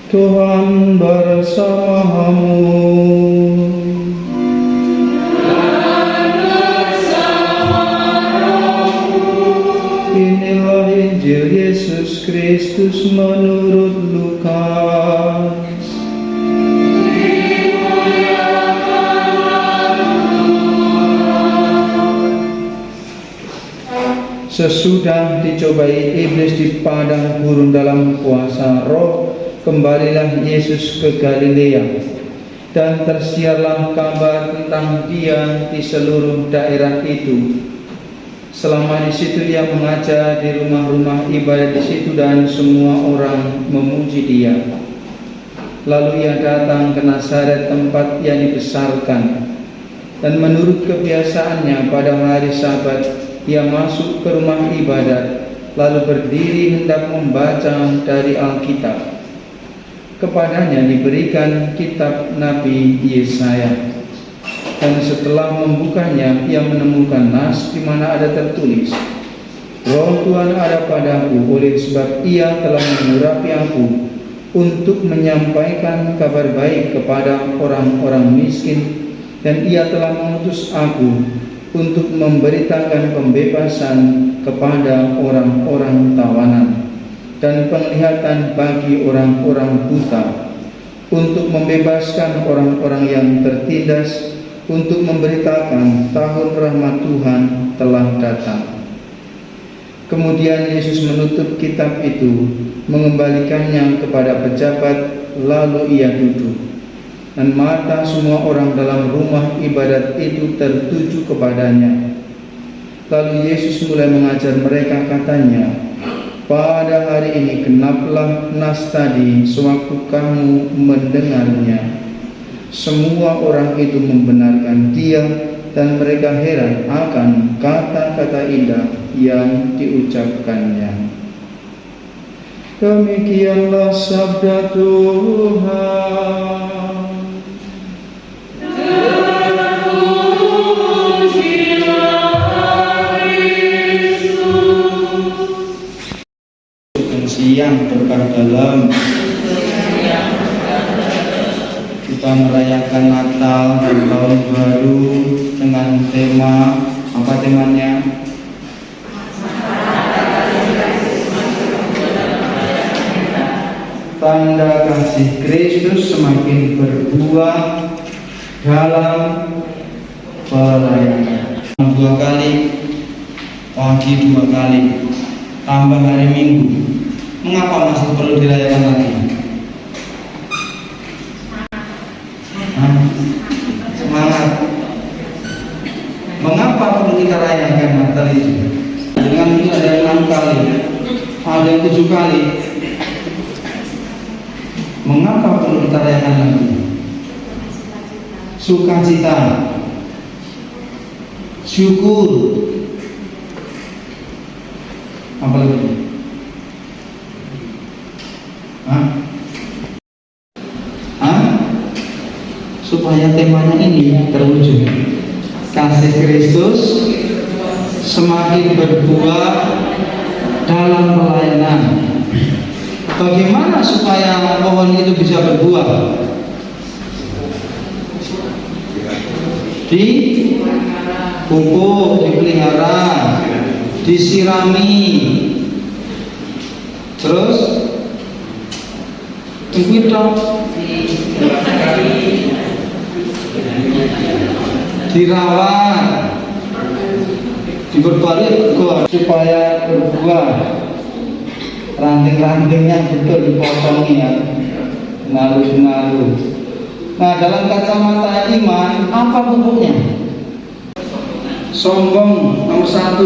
Tuhan bersamamu. Inilah Injil Yesus Kristus menurut Lukas. Sesudah dicobai iblis di padang gurun dalam kuasa roh, kembalilah Yesus ke Galilea, dan tersiarlah kabar tentang Dia di seluruh daerah itu. Selama di situ Ia mengajar di rumah-rumah ibadat di situ, dan semua orang memuji Dia. Lalu Ia datang ke Nazaret, tempat Ia dibesarkan, dan menurut kebiasaannya pada hari Sabat Ia masuk ke rumah ibadat, lalu berdiri hendak membaca dari Alkitab. Kepadanya diberikan kitab Nabi Yesaya, dan setelah membukanya ia menemukan nas di mana ada tertulis, Roh Tuhan ada padaku, oleh sebab Ia telah mengurapi aku untuk menyampaikan kabar baik kepada orang-orang miskin, dan Ia telah mengutus aku untuk memberitakan pembebasan kepada orang-orang tawanan dan penglihatan bagi orang-orang buta, untuk membebaskan orang-orang yang tertindas, untuk memberitakan tahun rahmat Tuhan telah datang. Kemudian Yesus menutup kitab itu, mengembalikannya kepada pejabat, lalu Ia duduk. Dan mata semua orang dalam rumah ibadat itu tertuju kepadanya. Lalu Yesus mulai mengajar mereka, katanya, pada hari ini genaplah nas tadi sewaktu kamu mendengarnya. Semua orang itu membenarkan Dia, dan mereka heran akan kata-kata indah yang diucapkannya. Demikianlah sabda Tuhan. Yang berkah dalam kita merayakan Natal dan Tahun Baru dengan tema, apa temanya? Tanda kasih Kristus semakin berbuah dalam pelayanan. 2 kali, pagi 2 kali, tambah hari Minggu. Mengapa masih perlu dirayakan lagi? Semangat. Mengapa perlu kita rayakan Natal itu? Dengan ini ada yang 6 kali, ada yang 7 kali. Mengapa perlu kita rayakan lagi? Sukacita, syukur, apa lagi? Supaya temanya ini terwujud, kasih Kristus semakin berbuah dalam pelayanan. Bagaimana supaya pohon itu bisa berbuah? Dipupuk, dipelihara, disirami, terus dirawat, diberbalik supaya berbuah. Ranting-rantingnya betul dipotongi ya, ngalu-ngalu. Nah, dalam kacamata iman, apa pupuknya? Sombong nomor 1,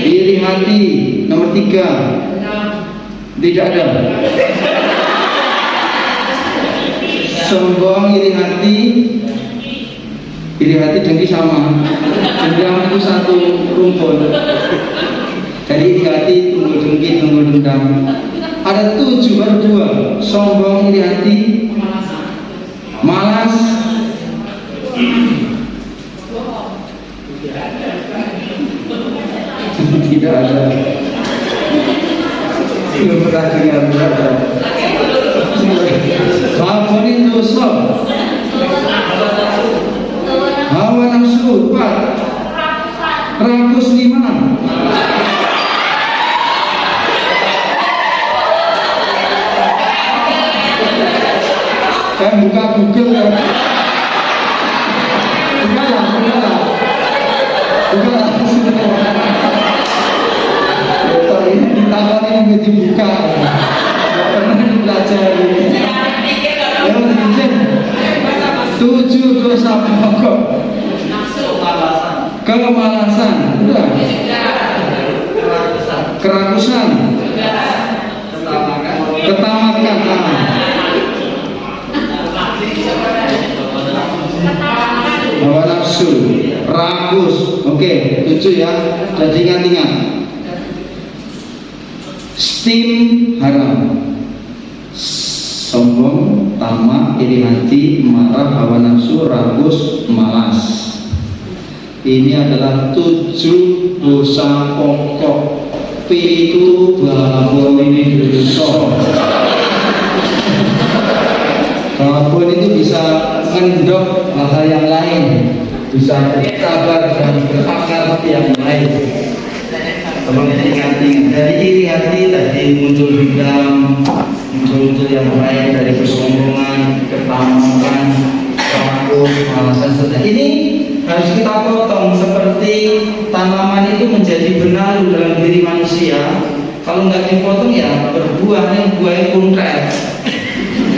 iri hati nomor 3, tidak ada. Sombong, iri hati dengki sama. Dendam itu satu rumpun. Jadi iri hati, tunggu dengki, tunggu dendam. Ada 7 baru 2. Sombong, iri hati, malas, tidak ada. Belum pernah dengar, tidak ada. Baboni dosa. Hawa nafsu 4. Rakus 5. Saya buka Google ya. Buka lah. Ini ditambah ini dibuka. Gak pernah dipelajari. Ya izin. 7 dosa pokok. Kemalasan. Udah. Kerakusan. Ketamakan. Hawa nafsu, rakus. Oke, 7 ya. Jadi ingat-ingat. Stim haram. Sombong, tamak, iri hati, marah, hawa nafsu, rakus, malas. Ini adalah 7 dosa pokok. P itu babon ini dosa. Babon itu bisa ngendok hal yang lain, bisa berkabar dan berakar yang lain. Tolong diingat-ingat. Dari iri hati tadi muncul dendam, muncul yang lain dari kesombongan, ketamakan, rakus, malasan seperti ini harus kita potong seperti tanaman itu menjadi benalu dalam diri manusia. Kalau nggak dipotong ya berbuahnya buahnya konkret,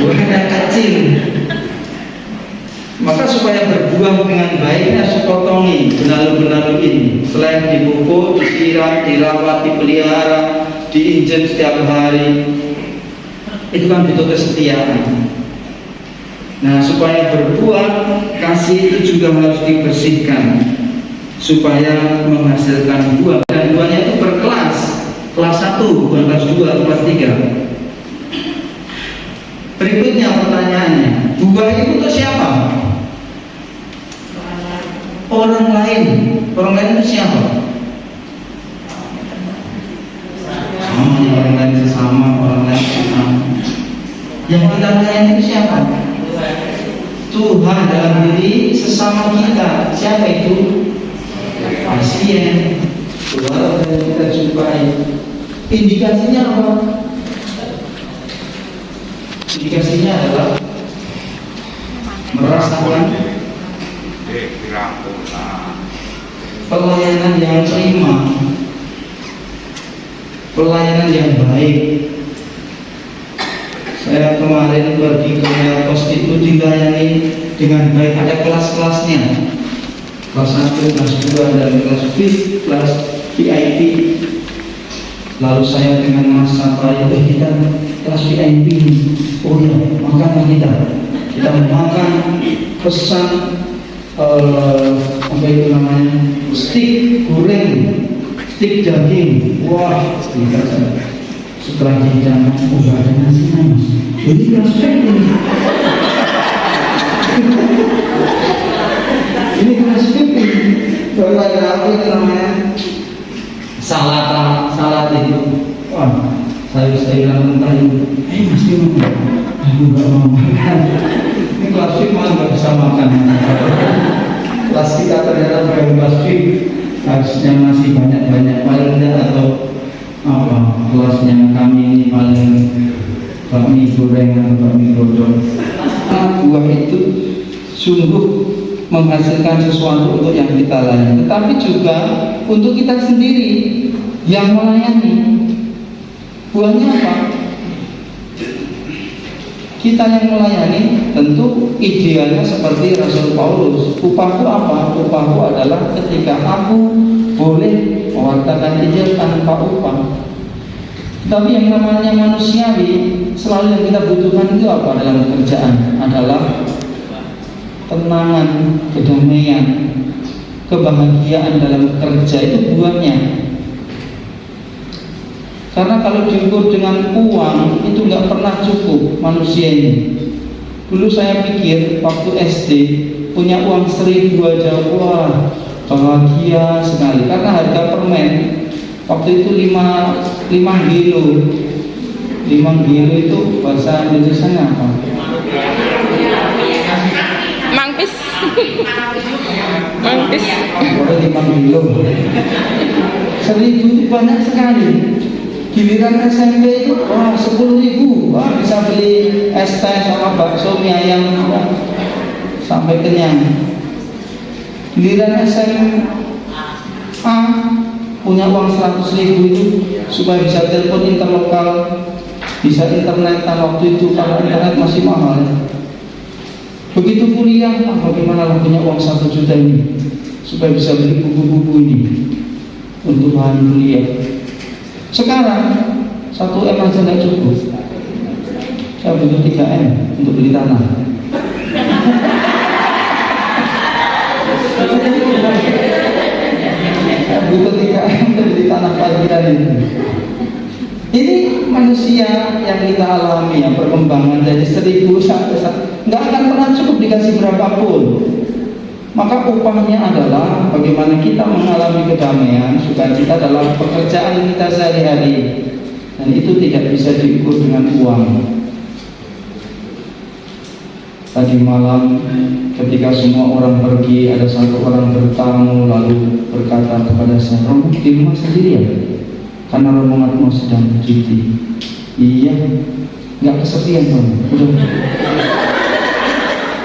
buahnya kecil. Maka supaya berbuah dengan baik harus dipotongi benalu-benalu ini. Selain dipupuk, disiram, dirawat, dipelihara, diinjek setiap hari, itu kan butuh kesetiaan. Nah, supaya berbuah, kasih itu juga harus dibersihkan supaya menghasilkan buah. Dan buahnya itu berkelas, kelas 1, bukan kelas 2, kelas 3. Berikutnya pertanyaannya, buah itu untuk siapa? Orang lain. Orang lain itu siapa? Orang lain sesama, orang lain sesama. Yang kita layani itu siapa? Tuhan dalam diri sesama kita. Siapa itu? Pasien. Tuhan yang kita jumpai. Indikasinya apa? Indikasinya adalah merasakan pelayanan yang prima, pelayanan yang baik. Saya kemarin pergi ke Melkos itu dilayani dengan baik, ada kelas-kelasnya, kelas 1, kelas 2, dan kelas VIP, kelas VIP. Lalu saya dengan Mas Sapa itu kita kelas VIP. Oh ya, makan kita makan, pesan apa itu namanya, stik goreng, stik daging. Wah, setelah dijamak, udah ada nasinya mas. Jadi kelas VIP ini kelas VIP. Kalau ada apa itu namanya salad itu. Wah, sayur-sayuran mentah itu. Mas gimana? Aku gak mau makan. Ini kelas VIP malah gak bisa makan. Kelas kita ternyata bukan kelas VIP, harusnya masih banyak-banyak paling enggak, atau apa, kelasnya kami ini paling bakmi goreng atau bakmi godong. Buah itu sungguh menghasilkan sesuatu untuk yang kita layani, tetapi juga untuk kita sendiri yang melayani. Buahnya apa? Kita yang melayani tentu idealnya seperti Rasul Paulus. Upahku apa? Upahku adalah ketika aku boleh mewartakan Injil tanpa upah. Tapi yang namanya manusiawi, selalu yang kita butuhkan itu apa dalam pekerjaan? Adalah ketenangan, kedamaian, kebahagiaan dalam kerja. Itu buahnya. Karena kalau diukur dengan uang itu nggak pernah cukup manusia ini. Dulu saya pikir waktu SD punya uang 1.000 aja, wah bahagia sekali. Karena harga permen waktu itu 5 kilo. 5 kilo itu bahasa Indonesia apa? Mantis. Kalau 5 kilo 1.000 itu banyak sekali. Giliran SMP itu wah 10.000, wah bisa beli es teh sama bakso mie ayam sampai kenyang. Giliran SMA punya uang 100.000 itu supaya bisa telepon interlokal, bisa internetan. Waktu itu karena internet masih mahal. Begitu kuliah, bagaimana lah punya uang 1 juta ini supaya bisa beli buku-buku ini untuk bahan kuliah. Sekarang 1 M aja tidak cukup. Saya butuh 3 M untuk beli tanah. Saya butuh 3 M untuk beli tanah parkiran ini. Ini manusia yang kita alami, yang perkembangan dari 1.000 sampai nggak akan pernah cukup dikasih berapapun. Maka upahnya adalah bagaimana kita mengalami kedamaian, sukacita dalam pekerjaan kita sehari-hari. Dan itu tidak bisa diukur dengan uang. Tadi malam ketika semua orang pergi, ada 1 orang bertamu lalu berkata kepada saya, "Romo di rumah sendirian karena rombonganmu sedang cuti." Iya, nggak kesepian Romo.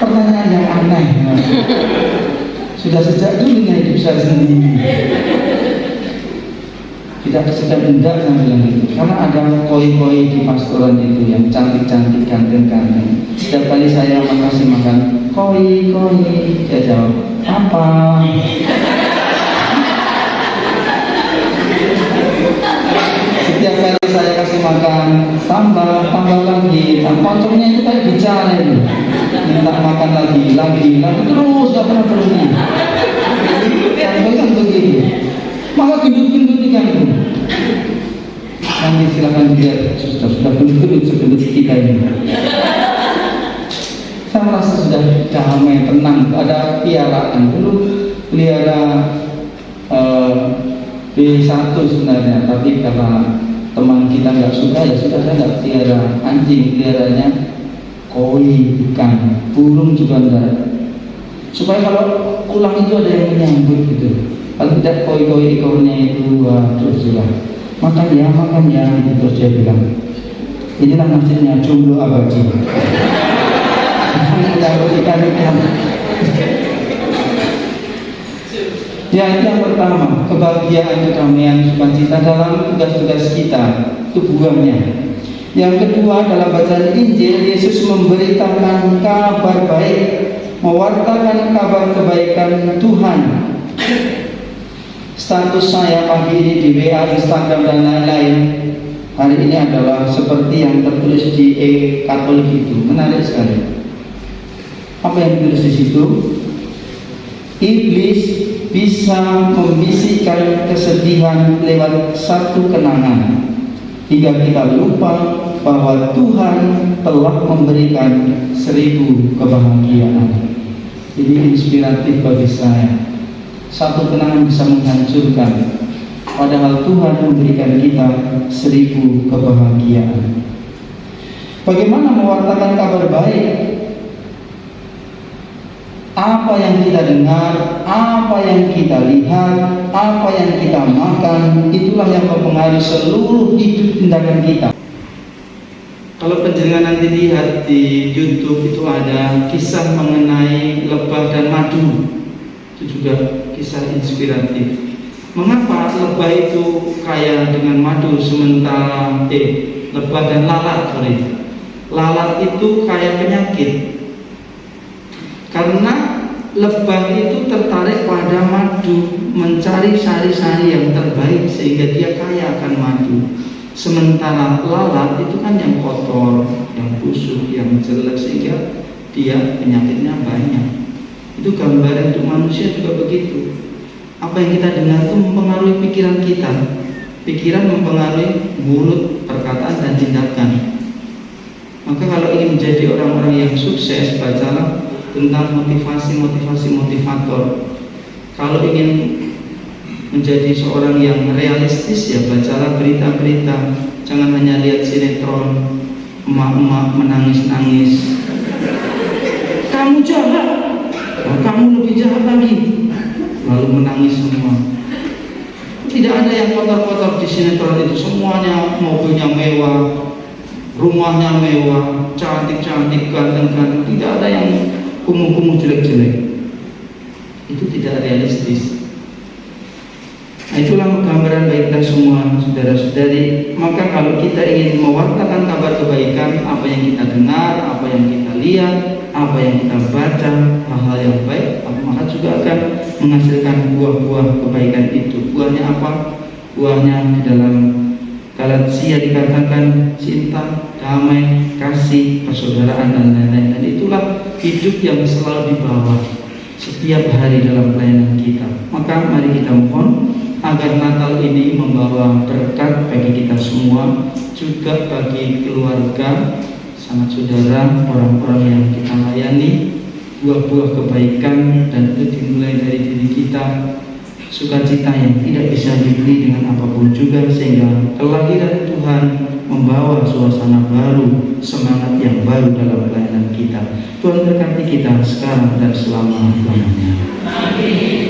Pertanyaan yang aneh. Sudah sejak dulunya hidup saya sendiri. Tidak kesepian, enggak saya bilang itu. Karena ada koi-koi di pastoran itu yang cantik-cantik, ganteng-ganteng. Setiap kali saya makasih makan, "Koi, saya jawab, "Apa?" Setiap kali saya kasih makan, tambah lagi. Nah, pocongnya itu kayak bicara itu, minta makan lagi, terus gak pernah berhenti. Sampai kan begini, maka gendut-gendut ikan itu. Nanti silakan lihat, sudah gendut segendut kita ini. Saya merasa sudah damai, tenang, ada piaraan. Dulu pelihara B1 sebenarnya, tapi karena teman kita nggak suka, ya sudah saya nggak pelihara anjing, peliharanya koi, ikan, burung juga enggak. Supaya kalau pulang itu ada yang menyambut gitu. Kalau tidak koi ekornya itu, waduh sudah makan ya, gitu. Terus dia bilang, inilah nasibnya jomblo abadi. Ikan. Ya, itu yang pertama, kebahagiaan, kedamaian, sukacita dalam tugas-tugas kita, itu buahnya. Yang kedua, dalam bacaan Injil, Yesus memberitakan kabar baik, mewartakan kabar kebaikan Tuhan. Status saya pagi ini di WA, Instagram dan lain-lain hari ini adalah seperti yang tertulis di Katolik itu. Menarik sekali. Apa yang ditulis di situ? Iblis bisa membisikkan kesedihan lewat satu kenangan hingga kita lupa bahwa Tuhan telah memberikan 1000 kebahagiaan. Ini inspiratif bagi saya. Satu kenangan bisa menghancurkan, padahal Tuhan memberikan kita 1000 kebahagiaan. Bagaimana mewartakan kabar baik? Apa yang kita dengar, apa yang kita lihat, apa yang kita makan, itulah yang mempengaruhi seluruh hidup tindakan kita. Kalau penjenengan nanti lihat di YouTube itu ada kisah mengenai lebah dan madu. Itu juga kisah inspiratif. Mengapa lebah itu kaya dengan madu sementara lebah dan lalat itu kaya penyakit? Karena lebah itu tertarik pada madu, mencari sari-sari yang terbaik sehingga dia kaya akan madu. Sementara lalat itu kan yang kotor, yang busuk, yang jelek sehingga dia penyakitnya banyak. Itu gambaran untuk manusia juga begitu. Apa yang kita dengar itu mempengaruhi pikiran kita. Pikiran mempengaruhi mulut, perkataan dan tindakan. Maka kalau ingin menjadi orang-orang yang sukses, bacalah tentang motivasi motivator. Kalau ingin menjadi seorang yang realistis, ya bacalah berita-berita. Jangan hanya lihat sinetron emak-emak menangis-nangis, "Kamu jahat." kamu lebih jahat lagi, lalu menangis semua. Tidak ada yang kotor-kotor di sinetron itu, semuanya mobilnya mewah, rumahnya mewah, cantik-cantik, ganteng-ganteng, tidak ada yang kumuh-kumuh jelek-jelek. Itu tidak realistis. Nah, itulah gambaran bagi kita semua, saudara-saudari. Maka kalau kita ingin mewartakan kabar kebaikan, apa yang kita dengar, apa yang kita lihat, apa yang kita baca, hal-hal yang baik, maka juga akan menghasilkan buah-buah kebaikan itu. Buahnya apa? Buahnya di dalam Galatia dikatakan cinta, damai, kasih, persaudaraan, dan lain-lain. Dan itulah hidup yang selalu dibawa setiap hari dalam pelayanan kita. Maka mari kita mohon agar Natal ini membawa berkat bagi kita semua, juga bagi keluarga, sanak saudara, orang-orang yang kita layani, buah-buah kebaikan, dan itu dimulai dari diri kita, sukacita yang tidak bisa dibeli dengan apapun juga, sehingga kelahiran Tuhan membawa suasana baru, semangat yang baru dalam pelayanan kita. Tuhan berkati kita sekarang dan selama-lamanya. Amin.